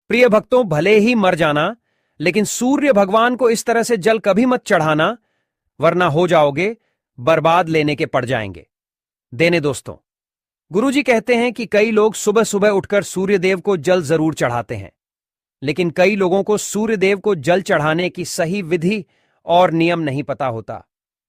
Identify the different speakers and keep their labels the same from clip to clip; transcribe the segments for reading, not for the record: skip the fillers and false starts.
Speaker 1: प्रिय भक्तों, भले ही मर जाना, लेकिन सूर्य भगवान को इस तरह से जल कभी मत चढ़ाना, वरना हो जाओगे बर्बाद, लेने के पड़ जाएंगे। देने दोस्तों, गुरुजी कहते हैं कि कई लोग सुबह सुबह उठकर सूर्यदेव को जल जरूर चढ़ाते हैं, लेकिन कई लोगों को सूर्यदेव को जल चढ़ाने की सही विधि और नियम नहीं पता होता,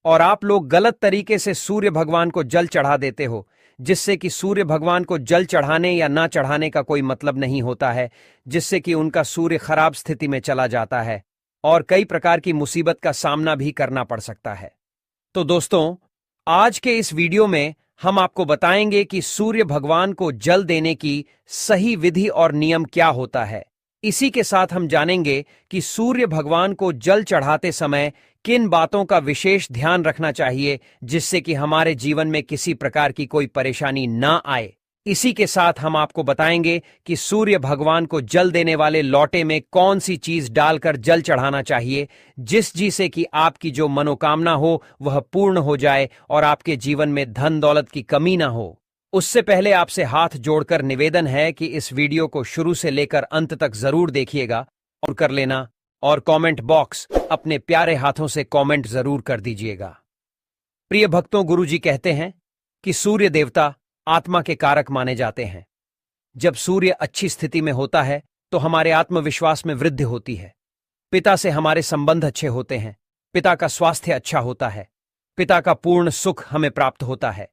Speaker 1: और आप लोग गलत तरीके से सूर्य भगवान को जल चढ़ा देते हो, जिससे कि सूर्य भगवान को जल चढ़ाने या ना चढ़ाने का कोई मतलब नहीं होता है, जिससे कि उनका सूर्य खराब स्थिति में चला जाता है और कई प्रकार की मुसीबत का सामना भी करना पड़ सकता है। तो दोस्तों, आज के इस वीडियो में हम आपको बताएंगे कि सूर्य भगवान को जल देने की सही विधि और नियम क्या होता है। इसी के साथ हम जानेंगे कि सूर्य भगवान को जल चढ़ाते समय किन बातों का विशेष ध्यान रखना चाहिए, जिससे कि हमारे जीवन में किसी प्रकार की कोई परेशानी ना आए। इसी के साथ हम आपको बताएंगे कि सूर्य भगवान को जल देने वाले लोटे में कौन सी चीज डालकर जल चढ़ाना चाहिए, जिससे कि आपकी जो मनोकामना हो वह पूर्ण हो जाए और आपके जीवन में धन दौलत की कमी ना हो। उससे पहले आपसे हाथ जोड़कर निवेदन है कि इस वीडियो को शुरू से लेकर अंत तक जरूर देखिएगा और कर लेना, और कमेंट बॉक्स अपने प्यारे हाथों से कमेंट जरूर कर दीजिएगा। प्रिय भक्तों, गुरुजी कहते हैं कि सूर्य देवता आत्मा के कारक माने जाते हैं। जब सूर्य अच्छी स्थिति में होता है तो हमारे आत्मविश्वास में वृद्धि होती है, पिता से हमारे संबंध अच्छे होते हैं, पिता का स्वास्थ्य अच्छा होता है, पिता का पूर्ण सुख हमें प्राप्त होता है,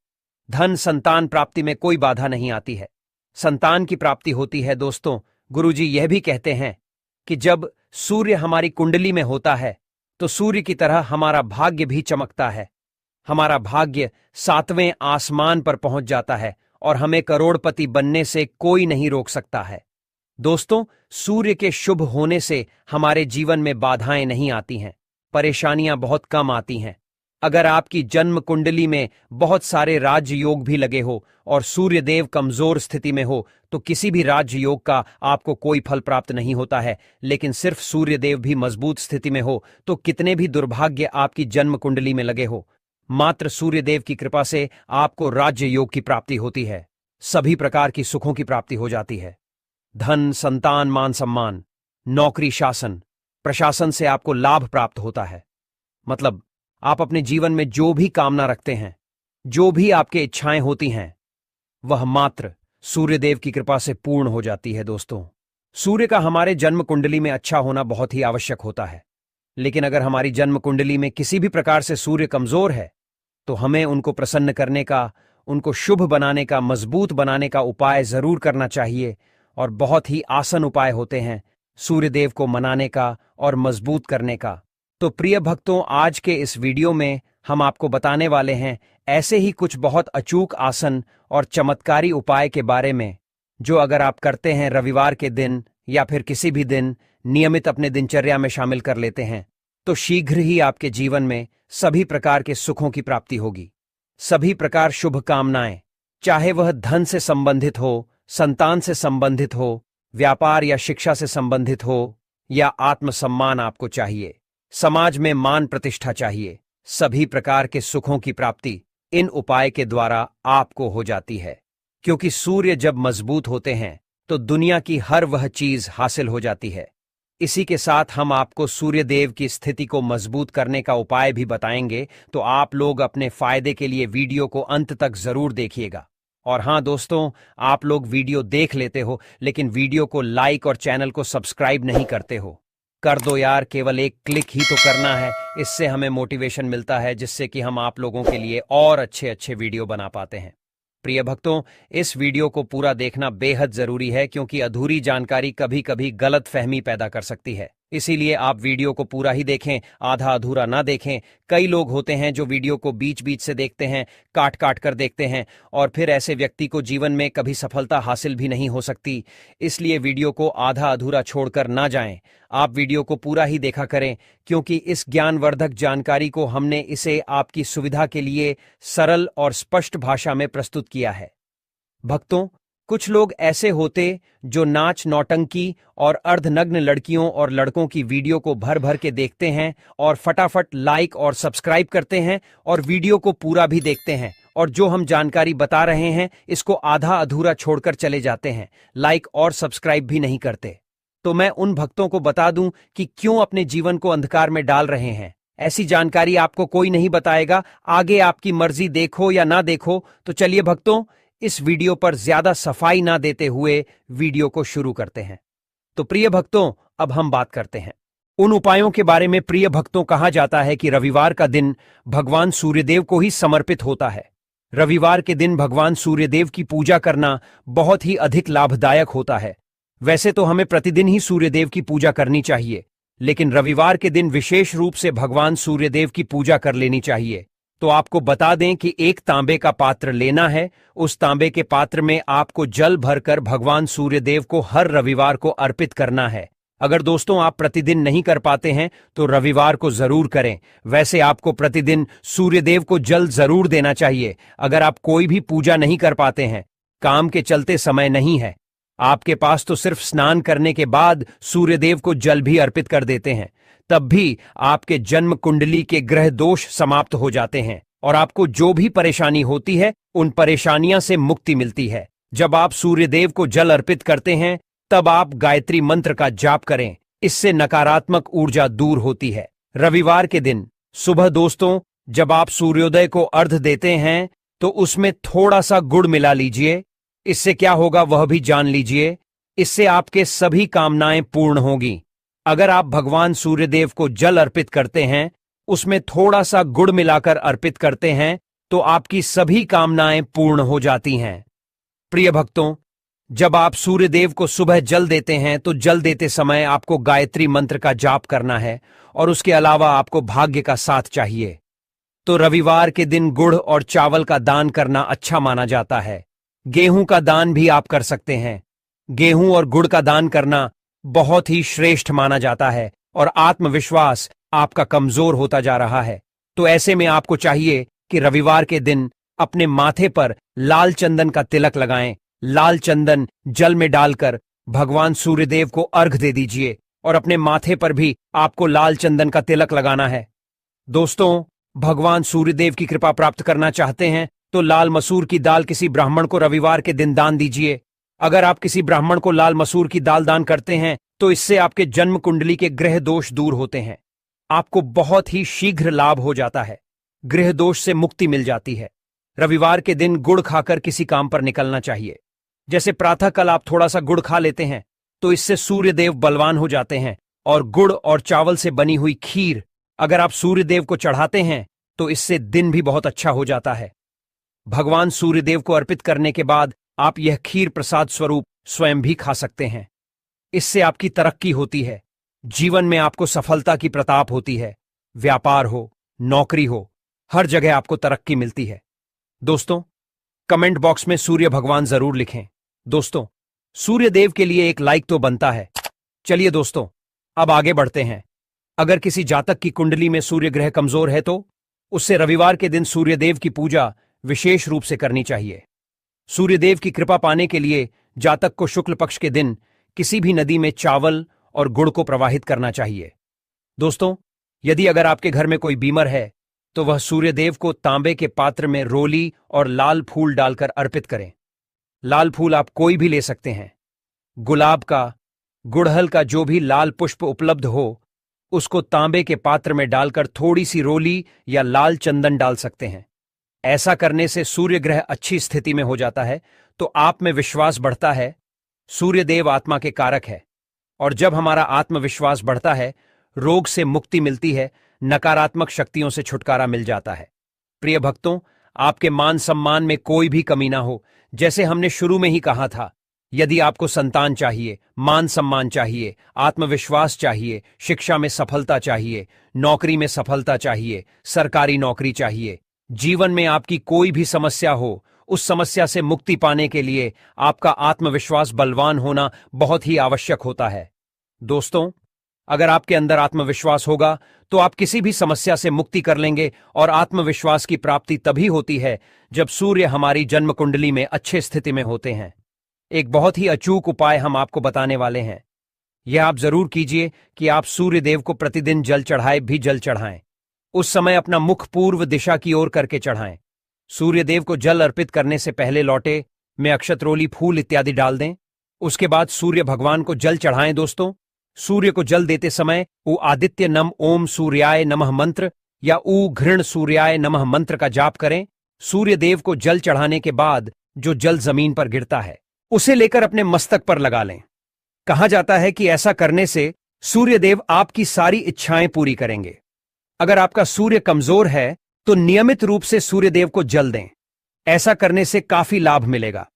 Speaker 1: धन संतान प्राप्ति में कोई बाधा नहीं आती है, संतान की प्राप्ति होती है। दोस्तों, गुरुजी यह भी कहते हैं कि जब सूर्य हमारी कुंडली में होता है तो सूर्य की तरह हमारा भाग्य भी चमकता है, हमारा भाग्य 7वें आसमान पर पहुंच जाता है और हमें करोड़पति बनने से कोई नहीं रोक सकता है। दोस्तों, सूर्य के शुभ होने से हमारे जीवन में बाधाएं नहीं आती हैं, परेशानियां बहुत कम आती हैं। अगर आपकी जन्म कुंडली में बहुत सारे राजयोग भी लगे हो और सूर्यदेव कमजोर स्थिति में हो तो किसी भी राजयोग का आपको कोई फल प्राप्त नहीं होता है, लेकिन सिर्फ सूर्यदेव भी मजबूत स्थिति में हो तो कितने भी दुर्भाग्य आपकी जन्म कुंडली में लगे हो, मात्र सूर्यदेव की कृपा से आपको राज्य योग की प्राप्ति होती है, सभी प्रकार की सुखों की प्राप्ति हो जाती है। धन, संतान, मान सम्मान, नौकरी, शासन, प्रशासन से आपको लाभ प्राप्त होता है। मतलब आप अपने जीवन में जो भी कामना रखते हैं, जो भी आपके इच्छाएं होती हैं, वह मात्र सूर्यदेव की कृपा से पूर्ण हो जाती है। दोस्तों, सूर्य का हमारे जन्म कुंडली में अच्छा होना बहुत ही आवश्यक होता है, लेकिन अगर हमारी जन्म कुंडली में किसी भी प्रकार से सूर्य कमजोर है तो हमें उनको प्रसन्न करने का, उनको शुभ बनाने का, मजबूत बनाने का उपाय जरूर करना चाहिए। और बहुत ही आसान उपाय होते हैं सूर्यदेव को मनाने का और मजबूत करने का। तो प्रिय भक्तों, आज के इस वीडियो में हम आपको बताने वाले हैं ऐसे ही कुछ बहुत अचूक आसन और चमत्कारी उपाय के बारे में, जो अगर आप करते हैं रविवार के दिन या फिर किसी भी दिन नियमित अपने दिनचर्या में शामिल कर लेते हैं तो शीघ्र ही आपके जीवन में सभी प्रकार के सुखों की प्राप्ति होगी। सभी प्रकार शुभ कामनाएं, चाहे वह धन से संबंधित हो, संतान से संबंधित हो, व्यापार या शिक्षा से संबंधित हो, या आत्मसम्मान आपको चाहिए, समाज में मान प्रतिष्ठा चाहिए, सभी प्रकार के सुखों की प्राप्ति इन उपाय के द्वारा आपको हो जाती है। क्योंकि सूर्य जब मजबूत होते हैं तो दुनिया की हर वह चीज हासिल हो जाती है। इसी के साथ हम आपको सूर्यदेव की स्थिति को मजबूत करने का उपाय भी बताएंगे, तो आप लोग अपने फायदे के लिए वीडियो को अंत तक जरूर देखिएगा। और हाँ दोस्तों, आप लोग वीडियो देख लेते हो लेकिन वीडियो को लाइक और चैनल को सब्सक्राइब नहीं करते हो, कर दो यार, केवल एक क्लिक ही तो करना है। इससे हमें मोटिवेशन मिलता है, जिससे कि हम आप लोगों के लिए और अच्छे अच्छे वीडियो बना पाते हैं। प्रिय भक्तों, इस वीडियो को पूरा देखना बेहद जरूरी है, क्योंकि अधूरी जानकारी कभी कभी गलत फहमी पैदा कर सकती है। इसीलिए आप वीडियो को पूरा ही देखें, आधा अधूरा ना देखें। कई लोग होते हैं जो वीडियो को बीच बीच से देखते हैं, काट काट कर देखते हैं, और फिर ऐसे व्यक्ति को जीवन में कभी सफलता हासिल भी नहीं हो सकती। इसलिए वीडियो को आधा अधूरा छोड़कर ना जाएं, आप वीडियो को पूरा ही देखा करें, क्योंकि इस ज्ञानवर्धक जानकारी को हमने इसे आपकी सुविधा के लिए सरल और स्पष्ट भाषा में प्रस्तुत किया है। भक्तों, कुछ लोग ऐसे होते जो नाच, नौटंकी और अर्धनग्न लड़कियों और लड़कों की वीडियो को भर भर के देखते हैं और फटाफट लाइक और सब्सक्राइब करते हैं और वीडियो को पूरा भी देखते हैं, और जो हम जानकारी बता रहे हैं इसको आधा अधूरा छोड़कर चले जाते हैं, लाइक और सब्सक्राइब भी नहीं करते। तो मैं उन भक्तों को बता दूं कि क्यों अपने जीवन को अंधकार में डाल रहे हैं। ऐसी जानकारी आपको कोई नहीं बताएगा, आगे आपकी मर्जी, देखो या ना देखो। तो चलिए भक्तों, इस वीडियो पर ज्यादा सफाई ना देते हुए वीडियो को शुरू करते हैं। तो प्रिय भक्तों, अब हम बात करते हैं उन उपायों के बारे में। प्रिय भक्तों, कहा जाता है कि रविवार का दिन भगवान सूर्यदेव को ही समर्पित होता है। रविवार के दिन भगवान सूर्यदेव की पूजा करना बहुत ही अधिक लाभदायक होता है। वैसे तो हमें प्रतिदिन ही सूर्यदेव की पूजा करनी चाहिए, लेकिन रविवार के दिन विशेष रूप से भगवान सूर्यदेव की पूजा कर लेनी चाहिए। तो आपको बता दें कि एक तांबे का पात्र लेना है। उस तांबे के पात्र में आपको जल भरकर भगवान सूर्यदेव को हर रविवार को अर्पित करना है। अगर दोस्तों आप प्रतिदिन नहीं कर पाते हैं तो रविवार को जरूर करें। वैसे आपको प्रतिदिन सूर्यदेव को जल जरूर देना चाहिए। अगर आप कोई भी पूजा नहीं कर पाते हैं, काम के चलते समय नहीं है, आपके पास तो सिर्फ स्नान करने के बाद सूर्यदेव को जल भी अर्पित कर देते हैं, तब भी आपके जन्म कुंडली के ग्रह दोष समाप्त हो जाते हैं और आपको जो भी परेशानी होती है उन परेशानियां से मुक्ति मिलती है। जब आप सूर्यदेव को जल अर्पित करते हैं तब आप गायत्री मंत्र का जाप करें, इससे नकारात्मक ऊर्जा दूर होती है। रविवार के दिन सुबह दोस्तों, जब आप सूर्योदय को अर्घ्य देते हैं तो उसमें थोड़ा सा गुड़ मिला लीजिए। इससे क्या होगा वह भी जान लीजिए। इससे आपके सभी कामनाएं पूर्ण होंगी। अगर आप भगवान सूर्यदेव को जल अर्पित करते हैं, उसमें थोड़ा सा गुड़ मिलाकर अर्पित करते हैं, तो आपकी सभी कामनाएं पूर्ण हो जाती हैं। प्रिय भक्तों, जब आप सूर्यदेव को सुबह जल देते हैं तो जल देते समय आपको गायत्री मंत्र का जाप करना है और उसके अलावा आपको भाग्य का साथ चाहिए। तो रविवार के दिन गुड़ और चावल का दान करना अच्छा माना जाता है। गेहूं का दान भी आप कर सकते हैं। गेहूं और गुड़ का दान करना बहुत ही श्रेष्ठ माना जाता है और आत्मविश्वास आपका कमजोर होता जा रहा है। तो ऐसे में आपको चाहिए कि रविवार के दिन अपने माथे पर लाल चंदन का तिलक लगाएं। लाल चंदन जल में डालकर भगवान सूर्यदेव को अर्घ्य दे दीजिए और अपने माथे पर भी आपको लाल चंदन का तिलक लगाना है। दोस्तों, भगवान सूर्यदेव की कृपा प्राप्त करना चाहते हैं तो लाल मसूर की दाल किसी ब्राह्मण को रविवार के दिन दान दीजिए। अगर आप किसी ब्राह्मण को लाल मसूर की दाल दान करते हैं तो इससे आपके जन्म कुंडली के ग्रह दोष दूर होते हैं। आपको बहुत ही शीघ्र लाभ हो जाता है, ग्रह दोष से मुक्ति मिल जाती है। रविवार के दिन गुड़ खाकर किसी काम पर निकलना चाहिए। जैसे प्रातःकाल आप थोड़ा सा गुड़ खा लेते हैं तो इससे सूर्यदेव बलवान हो जाते हैं और गुड़ और चावल से बनी हुई खीर अगर आप सूर्यदेव को चढ़ाते हैं तो इससे दिन भी बहुत अच्छा हो जाता है। भगवान सूर्यदेव को अर्पित करने के बाद आप यह खीर प्रसाद स्वरूप स्वयं भी खा सकते हैं। इससे आपकी तरक्की होती है, जीवन में आपको सफलता की प्रताप होती है। व्यापार हो, नौकरी हो, हर जगह आपको तरक्की मिलती है। दोस्तों, कमेंट बॉक्स में सूर्य भगवान जरूर लिखें। दोस्तों, सूर्यदेव के लिए एक लाइक तो बनता है। चलिए दोस्तों, अब आगे बढ़ते हैं। अगर किसी जातक की कुंडली में सूर्य ग्रह कमजोर है तो उससे रविवार के दिन सूर्यदेव की पूजा विशेष रूप से करनी चाहिए। सूर्यदेव की कृपा पाने के लिए जातक को शुक्ल पक्ष के दिन किसी भी नदी में चावल और गुड़ को प्रवाहित करना चाहिए। दोस्तों, यदि अगर आपके घर में कोई बीमार है तो वह सूर्यदेव को तांबे के पात्र में रोली और लाल फूल डालकर अर्पित करें। लाल फूल आप कोई भी ले सकते हैं। गुलाब का, गुड़हल का, जो भी लाल पुष्प उपलब्ध हो उसको तांबे के पात्र में डालकर थोड़ी सी रोली या लाल चंदन डाल सकते हैं। ऐसा करने से सूर्य ग्रह अच्छी स्थिति में हो जाता है तो आप में विश्वास बढ़ता है। सूर्यदेव आत्मा के कारक है और जब हमारा आत्मविश्वास बढ़ता है, रोग से मुक्ति मिलती है, नकारात्मक शक्तियों से छुटकारा मिल जाता है। प्रिय भक्तों, आपके मान सम्मान में कोई भी कमी ना हो। जैसे हमने शुरू में ही कहा था, यदि आपको संतान चाहिए, मान सम्मान चाहिए, आत्मविश्वास चाहिए, शिक्षा में सफलता चाहिए, नौकरी में सफलता चाहिए, सरकारी नौकरी चाहिए, जीवन में आपकी कोई भी समस्या हो, उस समस्या से मुक्ति पाने के लिए आपका आत्मविश्वास बलवान होना बहुत ही आवश्यक होता है। दोस्तों, अगर आपके अंदर आत्मविश्वास होगा तो आप किसी भी समस्या से मुक्ति कर लेंगे और आत्मविश्वास की प्राप्ति तभी होती है जब सूर्य हमारी जन्म कुंडली में अच्छे स्थिति में होते हैं। एक बहुत ही अचूक उपाय हम आपको बताने वाले हैं। यह आप जरूर कीजिए कि आप सूर्यदेव को प्रतिदिन जल चढ़ाएं। उस समय अपना मुख पूर्व दिशा की ओर करके चढ़ाएं। सूर्यदेव को जल अर्पित करने से पहले लौटे में अक्षत, रोली, फूल इत्यादि डाल दें। उसके बाद सूर्य भगवान को जल चढ़ाएं दोस्तों। सूर्य को जल देते समय ऊ आदित्य नम ओम सूर्याय नमः मंत्र या ऊ घृण सूर्याय नमः मंत्र का जाप करें। सूर्य देव को जल चढ़ाने के बाद जो जल जमीन पर गिरता है उसे लेकर अपने मस्तक पर लगा लें। कहा जाता है कि ऐसा करने से सूर्य देव आपकी सारी इच्छाएं पूरी करेंगे। अगर आपका सूर्य कमजोर है तो नियमित रूप से सूर्य देव को जल दें। ऐसा करने से काफी लाभ मिलेगा।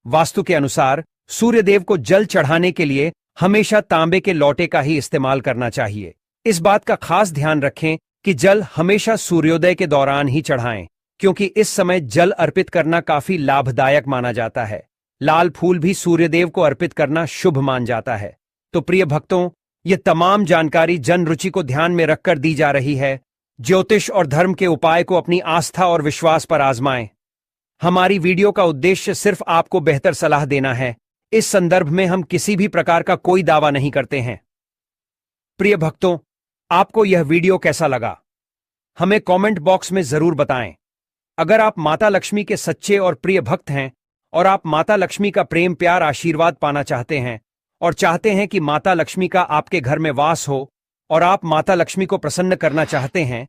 Speaker 1: वास्तु के अनुसार सूर्य देव को जल चढ़ाने के लिए हमेशा तांबे के लोटे का ही इस्तेमाल करना चाहिए। इस बात का खास ध्यान रखें कि जल हमेशा सूर्योदय के दौरान ही चढ़ाएं, क्योंकि इस समय जल अर्पित करना काफी लाभदायक माना जाता है। लाल फूल भी सूर्यदेव को अर्पित करना शुभ मान जाता है। तो प्रिय भक्तों, ये तमाम जानकारी जन रुचि को ध्यान में रखकर दी जा रही है। ज्योतिष और धर्म के उपाय को अपनी आस्था और विश्वास पर आजमाएं। हमारी वीडियो का उद्देश्य सिर्फ आपको बेहतर सलाह देना है। इस संदर्भ में हम किसी भी प्रकार का कोई दावा नहीं करते हैं। प्रिय भक्तों, आपको यह वीडियो कैसा लगा हमें कमेंट बॉक्स में जरूर बताएं। अगर आप माता लक्ष्मी के सच्चे और प्रिय भक्त हैं और आप माता लक्ष्मी का प्रेम प्यार आशीर्वाद पाना चाहते हैं और चाहते हैं कि माता लक्ष्मी का आपके घर में वास हो और आप माता लक्ष्मी को प्रसन्न करना चाहते हैं,